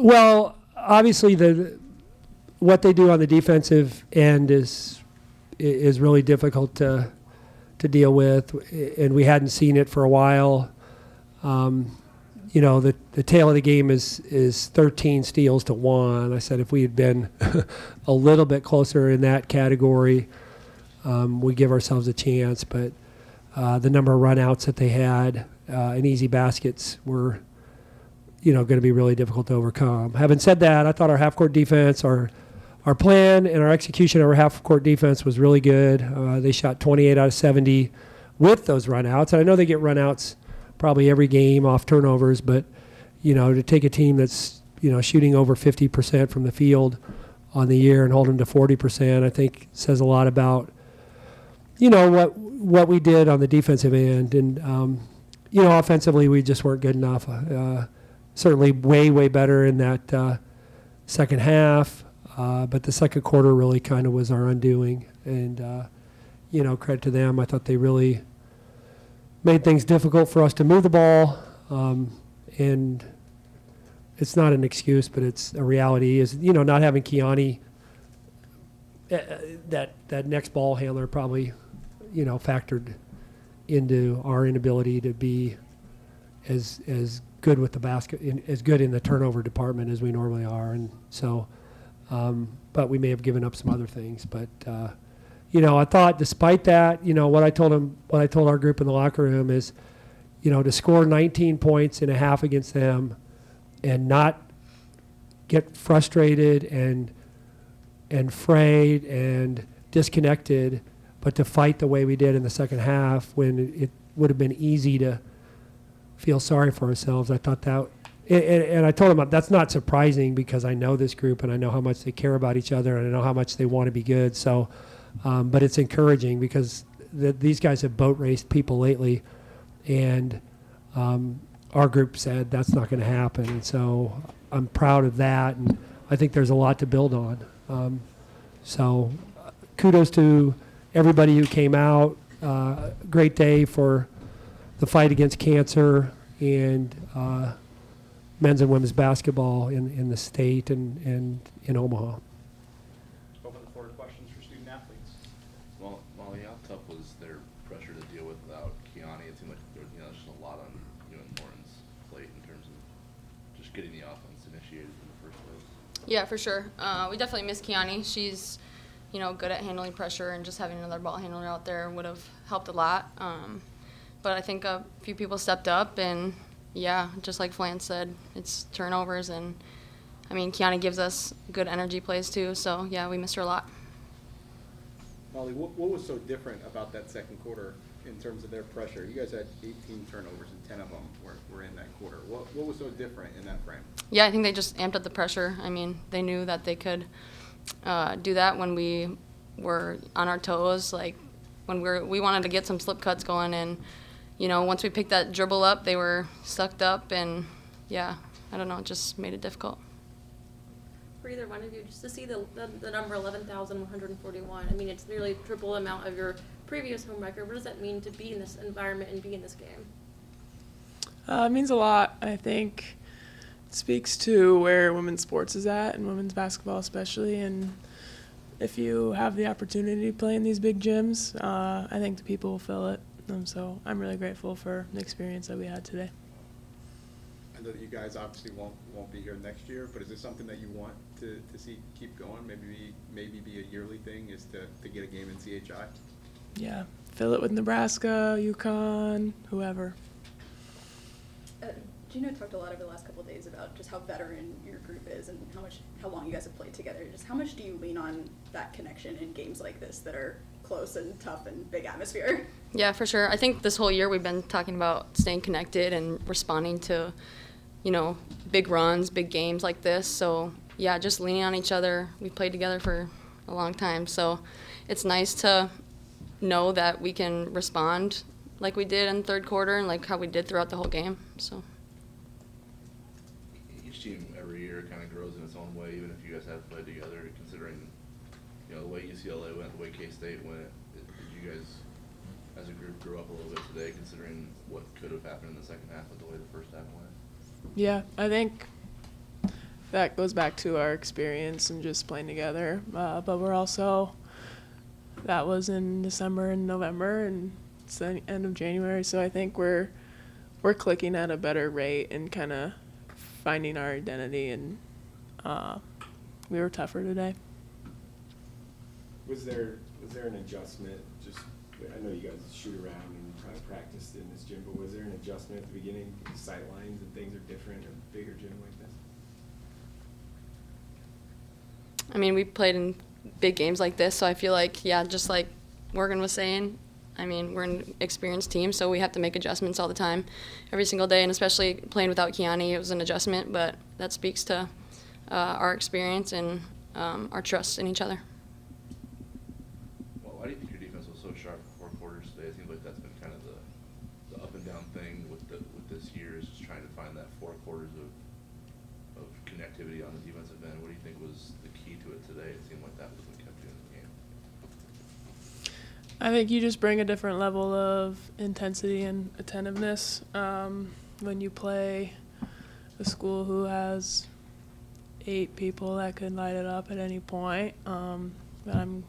Well, obviously what they do on the defensive end is really difficult to deal with, and we hadn't seen it for a while. The tail of the game is 13 steals to 1. I said if we had been a little bit closer in that category, we give ourselves a chance. But the number of runouts that they had and easy baskets were, going to be really difficult to overcome. Having said that, I thought our half-court defense, our plan and our execution of our half-court defense was really good. They shot 28 out of 70 with those runouts. And I know they get runouts probably every game off turnovers, but, to take a team that's, shooting over 50% from the field on the year and hold them to 40%, I think says a lot about, what we did on the defensive end. And, offensively we just weren't good enough. Certainly way, way better in that second half. But the second quarter really kind of was our undoing. And, credit to them. I thought they really made things difficult for us to move the ball. And it's not an excuse, but it's a reality is, not having Kiani, that next ball handler probably, factored into our inability to be as good with the basket, as good in the turnover department as we normally are. And so, but we may have given up some other things. But, I thought despite that, what I told our group in the locker room is, to score 19 points in a half against them and not get frustrated and frayed and disconnected, but to fight the way we did in the second half when it would have been easy to feel sorry for ourselves. I thought that, and I told them that's not surprising because I know this group and I know how much they care about each other and I know how much they want to be good. So, but it's encouraging because these guys have boat raced people lately, and our group said that's not going to happen. And so I'm proud of that, and I think there's a lot to build on. So kudos to everybody who came out. Great day for the fight against cancer and men's and women's basketball in the state and in Omaha. Open the floor to questions for student athletes. Well, Maly, how tough was their pressure to deal with without Kiani? It seemed like there was just a lot on you and Thornton's plate in terms of just getting the offense initiated in the first place. Yeah, for sure. We definitely miss Kiani. She's, good at handling pressure, and just having another ball handler out there would have helped a lot. But I think a few people stepped up, and yeah, just like Flan said, it's turnovers, and Kiani gives us good energy plays too. So yeah, we missed her a lot. Maly, what was so different about that second quarter in terms of their pressure? You guys had 18 turnovers and 10 of them were in that quarter. What was so different in that frame? Yeah, I think they just amped up the pressure. They knew that they could do that when we were on our toes, like when we wanted to get some slip cuts going, and once we picked that dribble up, they were sucked up, and yeah, I don't know, it just made it difficult. For either one of you, just to see the number 11,141, it's nearly triple amount of your previous home record. What does that mean to be in this environment and be in this game? It means a lot. I think it speaks to where women's sports is at, and women's basketball especially, and if you have the opportunity to play in these big gyms, I think the people will feel it. So I'm really grateful for the experience that we had today. I know that you guys obviously won't be here next year, but is this something that you want to see keep going? Maybe be a yearly thing is to get a game in CHI? Yeah, fill it with Nebraska, UConn, whoever. Gino talked a lot over the last couple of days about just how veteran your group is and how long you guys have played together. Just how much do you lean on that connection in games like this that are close and tough and big atmosphere? Yeah, for sure. I think this whole year we've been talking about staying connected and responding to, big runs, big games like this. So, yeah, just leaning on each other. We've played together for a long time. So it's nice to know that we can respond like we did in the third quarter and like how we did throughout the whole game. So Each team every year kind of grows in its own way, even if you guys have played together, considering the way UCLA went, the way K-State went. Did you guys as a group grew up a little bit today, considering what could have happened in the second half with the way the first half went? Yeah, I think that goes back to our experience and just playing together. But we're also, that was in December and November, and it's the end of January. So I think we're clicking at a better rate and kind of finding our identity, and we were tougher today. Was there an adjustment? Just, I know you guys shoot around and try to practice in this gym, but was there an adjustment at the beginning? Sight lines and things are different, a bigger gym like this? I mean, we played in big games like this, so I feel like, yeah, just like Morgan was saying, I mean, we're an experienced team, so we have to make adjustments all the time, every single day, and especially playing without Kiani, it was an adjustment, but that speaks to our experience and our trust in each other. Well, why do you think your defense was so sharp for 4 quarters today? It seems like that's been kind of the up and down thing with this year, is just trying to find that 4 quarters of connectivity on the defensive end. What do you think was the key to it today? It seemed like that was what kept you in the game. I think you just bring a different level of intensity and attentiveness when you play a school who has 8 people that could light it up at any point. But I'm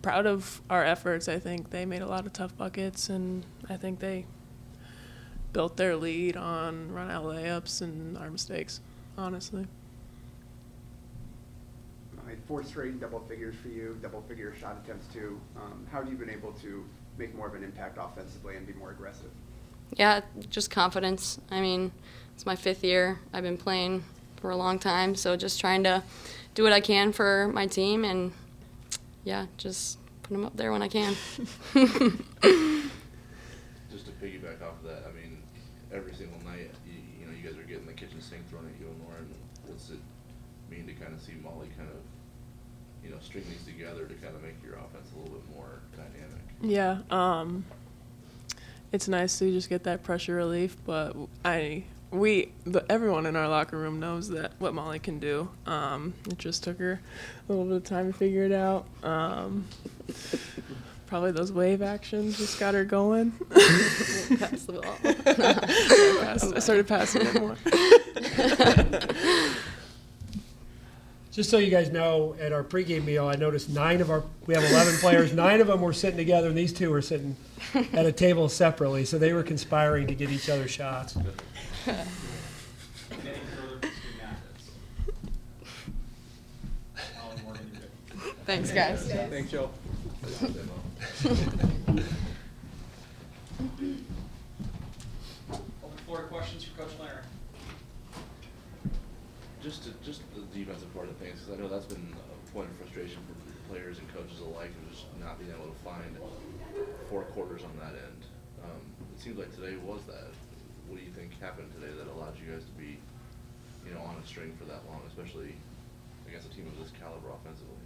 proud of our efforts. I think they made a lot of tough buckets, and I think they built their lead on run-out layups and our mistakes, honestly. Fourth straight double figures for you, double-figure shot attempts too. How have you been able to make more of an impact offensively and be more aggressive? Yeah, just confidence. I mean, it's my 5th year. I've been playing for a long time, so just trying to do what I can for my team, and yeah, just put them up there when I can. Just to piggyback off of that, I mean, every single night, you know, you guys are getting the kitchen sink thrown at you and Lauren. What's it mean to kind of see Maly kind of, you know, string these together to kind of make your offense a little bit more dynamic? Yeah, it's nice to just get that pressure relief, but everyone in our locker room knows that what Maly can do. It just took her a little bit of time to figure it out. Probably those wave actions just got her going. Pass the ball. I started passing it more. Just so you guys know, at our pregame meal, I noticed we have 11 players, 9 of them were sitting together, and these 2 were sitting at a table separately, so they were conspiring to get each other shots. Thanks, guys. Thanks, Joe. Open floor to questions for Coach Flanery. Just the defensive part of things, because I know that's been a point of frustration for players and coaches alike, of just not being able to find 4 quarters on that end. It seems like today was that. What do you think happened today that allowed you guys to be, you know, on a string for that long, especially against a team of this caliber offensively?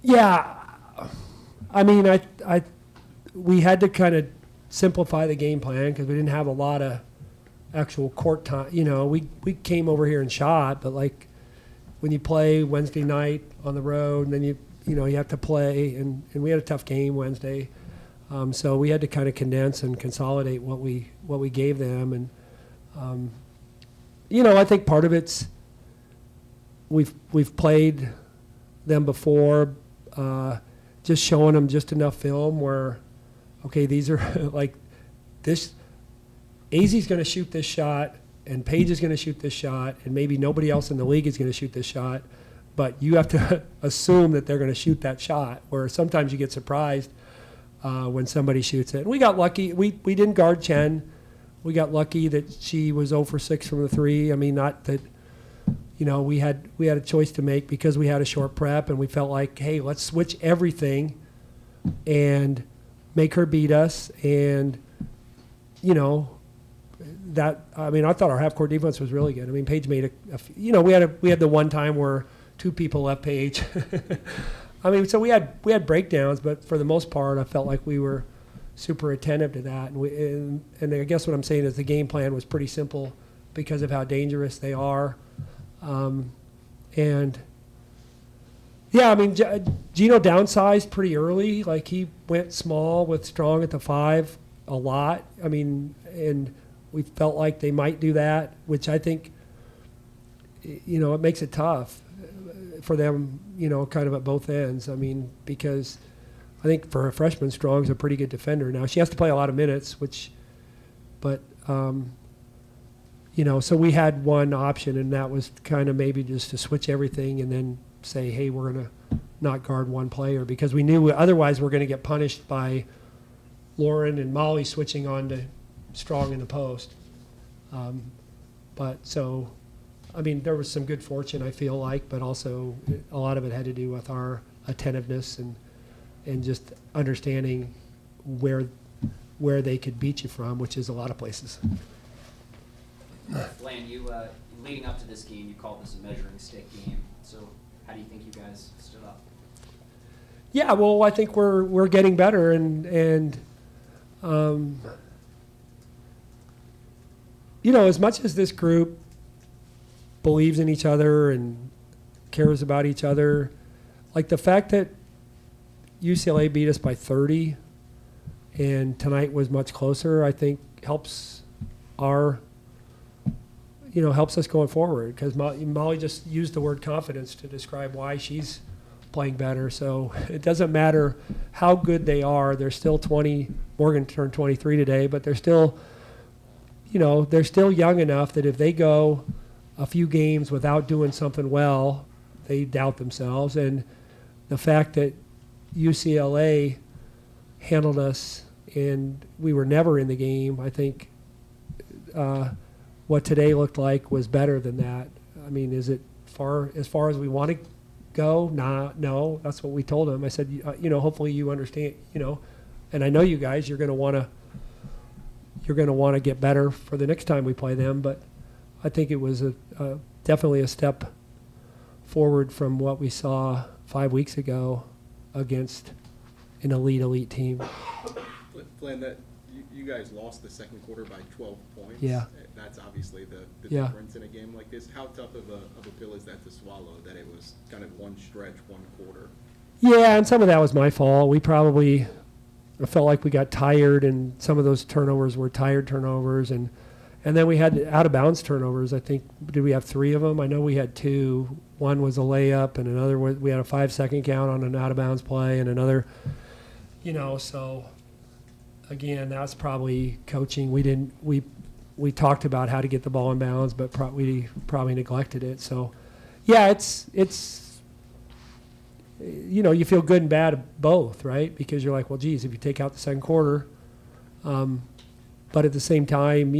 Yeah, I mean, we had to kind of simplify the game plan because we didn't have a lot of actual court time. You know, we came over here and shot, but like when you play Wednesday night on the road, and then you have to play, and we had a tough game Wednesday, so we had to kind of condense and consolidate what we gave them, and you know, I think part of it's we've played them before. Just showing them just enough film where, okay, these are like this. AZ's going to shoot this shot, and Paige is going to shoot this shot, and maybe nobody else in the league is going to shoot this shot, but you have to assume that they're going to shoot that shot. Where sometimes you get surprised when somebody shoots it. And we got lucky. We didn't guard Chen. We got lucky that she was 0 for 6 from the 3. I mean, not that. You know, we had a choice to make because we had a short prep, and we felt like, hey, let's switch everything and make her beat us. And, you know, I thought our half-court defense was really good. I mean, Paige made we had the one time where 2 people left Paige. I mean, so we had breakdowns, but for the most part, I felt like we were super attentive to that. And I guess what I'm saying is the game plan was pretty simple because of how dangerous they are. And yeah, I mean, Gino downsized pretty early. Like he went small with Strong at the 5 a lot. I mean, and we felt like they might do that, which I think, it makes it tough for them, kind of at both ends. I mean, because I think for a freshman, Strong's a pretty good defender. Now, she has to play a lot of minutes, but so we had one option, and that was kind of maybe just to switch everything and then say, hey, we're going to not guard one player, because we knew otherwise we're going to get punished by Lauren and Maly switching on to Strong in the post. There was some good fortune, I feel like, but also a lot of it had to do with our attentiveness and just understanding where they could beat you from, which is a lot of places. Flan, you leading up to this game, you called this a measuring stick game. So how do you think you guys stood up? Yeah, well, I think we're getting better, and as much as this group believes in each other and cares about each other, like the fact that UCLA beat us by 30 and tonight was much closer, I think helps helps us going forward, because Maly just used the word confidence to describe why she's playing better. So it doesn't matter how good they are. They're still 20. Morgan turned 23 today, but they're still, they're still young enough that if they go a few games without doing something well, they doubt themselves. And the fact that UCLA handled us and we were never in the game, I think what today looked like was better than that. I mean, is it as far as we want to go? No, that's what we told them. I said, hopefully you understand, and I know you guys, you're going to want to get better for the next time we play them. But I think it was definitely a step forward from what we saw 5 weeks ago against an elite team. Flan, you guys lost the second quarter by 12 points. Yeah. That's obviously the Yeah. difference in a game like this. How tough of a pill is that to swallow, that it was kind of one stretch, one quarter? Yeah, and some of that was my fault. I felt like we got tired, and some of those turnovers were tired turnovers, and then we had out-of-bounds turnovers. I think, did we have 3 of them? I know we had 2. One was a layup, and another we had a 5-second count on an out-of-bounds play, and another, so again, that's probably coaching. We talked about how to get the ball in bounds, but we probably neglected it. So, yeah, it's you feel good and bad both, right? Because you're like, well, geez, if you take out the second quarter, but at the same time,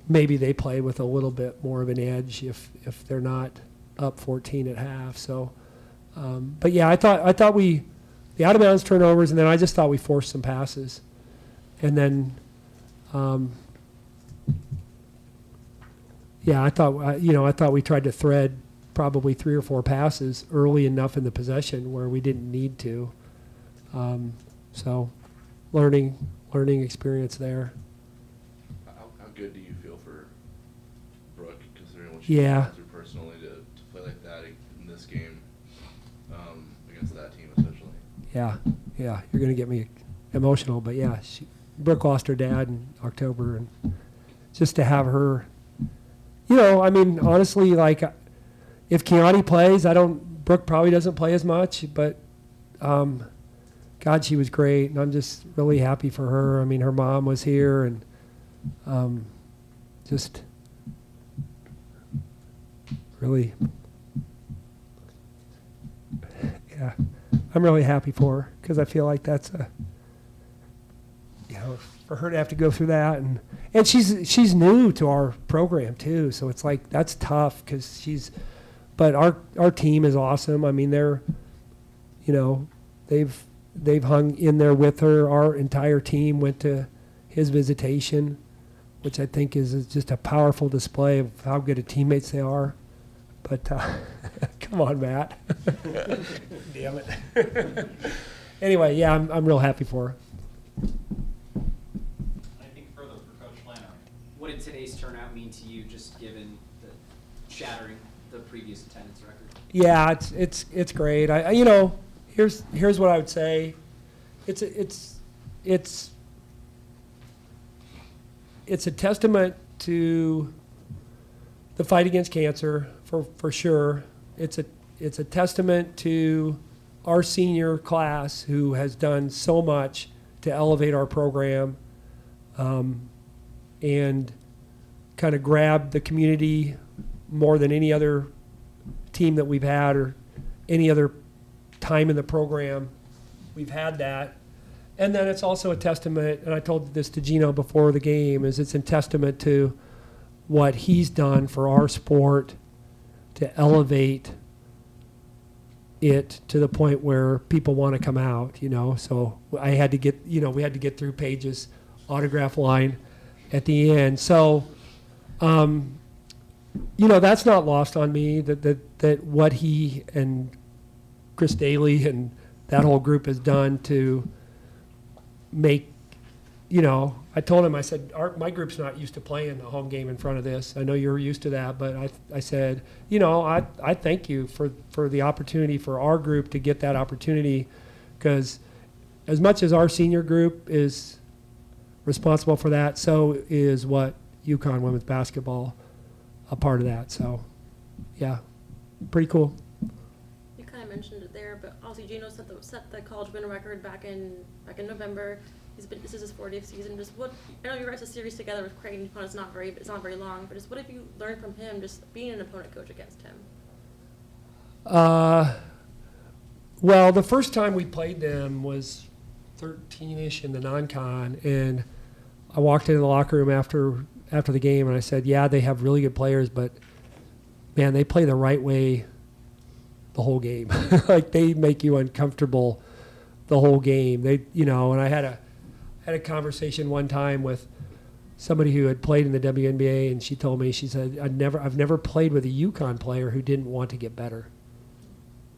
maybe they play with a little bit more of an edge if they're not up 14 at half. So, but yeah, I thought the out of bounds turnovers, and then I just thought we forced some passes, and then. I thought we tried to thread probably 3 or 4 passes early enough in the possession where we didn't need to. So, learning experience there. How good do you feel for Brooke, considering what she Yeah. went through personally, to play like that in this game against that team especially? Yeah, you're going to get me emotional, but yeah, Brooke lost her dad in October, and just to have her, honestly, like, if Kiani plays, Brooke probably doesn't play as much, but God, she was great, and I'm just really happy for her. I mean, her mom was here, and just really, yeah, I'm really happy for her, because I feel like that's for her to have to go through that, and she's new to our program too, so it's like that's tough, because but our team is awesome. I mean, they've hung in there with her. Our entire team went to his visitation, which I think is just a powerful display of how good of teammates they are. But come on, Matt. Damn it. Anyway, yeah, I'm real happy for her. Further for Coach Flanery, what did today's turnout mean to you, just given the shattering the previous attendance record? Yeah, it's great. here's what I would say. It's it's a testament to the fight against cancer for sure. It's a testament to our senior class who has done so much to elevate our program, and kind of grab the community more than any other team that we've had or any other time in the program. We've had that. And then it's also a testament, and I told this to Gino before the game, is it's a testament to what he's done for our sport to elevate it to the point where people want to come out, you know. So I had to get, you know, we had to get through Paige's autograph line at the end. So, you know, that's not lost on me, that what he and Chris Daly and that whole group has done to make, you know, I told him, I said, my group's not used to playing a home game in front of this. I know you're used to that, but I said, you know, I thank you for the opportunity for our group to get that opportunity, because as much as our senior group is responsible for that, so is what UConn women's basketball a part of that. So, yeah, pretty cool. You kind of mentioned it there, but obviously Gino set the college win record back in November. This is his 40th season. Just what, I know you guys a series together with Creighton. It's not very long, but just what have you learned from him, just being an opponent coach against him? Well, the first time we played them was 13-ish in the non-con, and I walked into the locker room after the game, and I said, yeah, they have really good players, but man, they play the right way the whole game. Like, they make you uncomfortable the whole game. They, you know, and I had a conversation one time with somebody who had played in the WNBA, and she told me, she said, I've never played with a UConn player who didn't want to get better.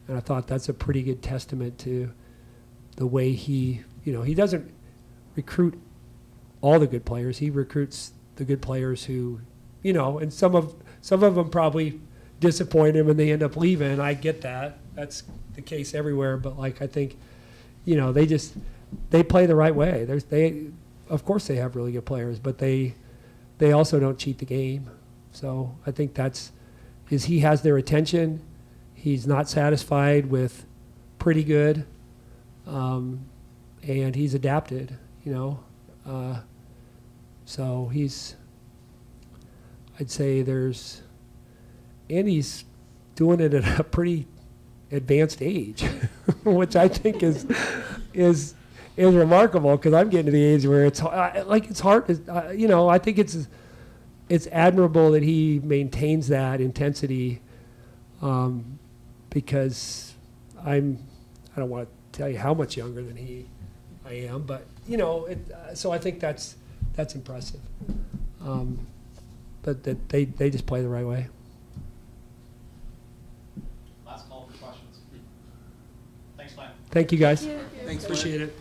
And I thought that's a pretty good testament to the way he, you know, he doesn't recruit all the good players. He recruits the good players who, you know, and some of them probably disappoint him and they end up leaving. I get that. That's the case everywhere. But, like, I think, you know, they play the right way. Of course they have really good players, but they also don't cheat the game. So I think he has their attention. He's not satisfied with pretty good, and he's adapted, you know. So I'd say and he's doing it at a pretty advanced age, which I think is remarkable, because I'm getting to the age where it's hard. You know, I think it's admirable that he maintains that intensity, because I don't want to tell you how much younger than I am, but, you know, so I think that's impressive. But that they just play the right way. Last call for questions. Thanks, Lynn. Thank you, guys. Thank you. Thanks, Appreciate it.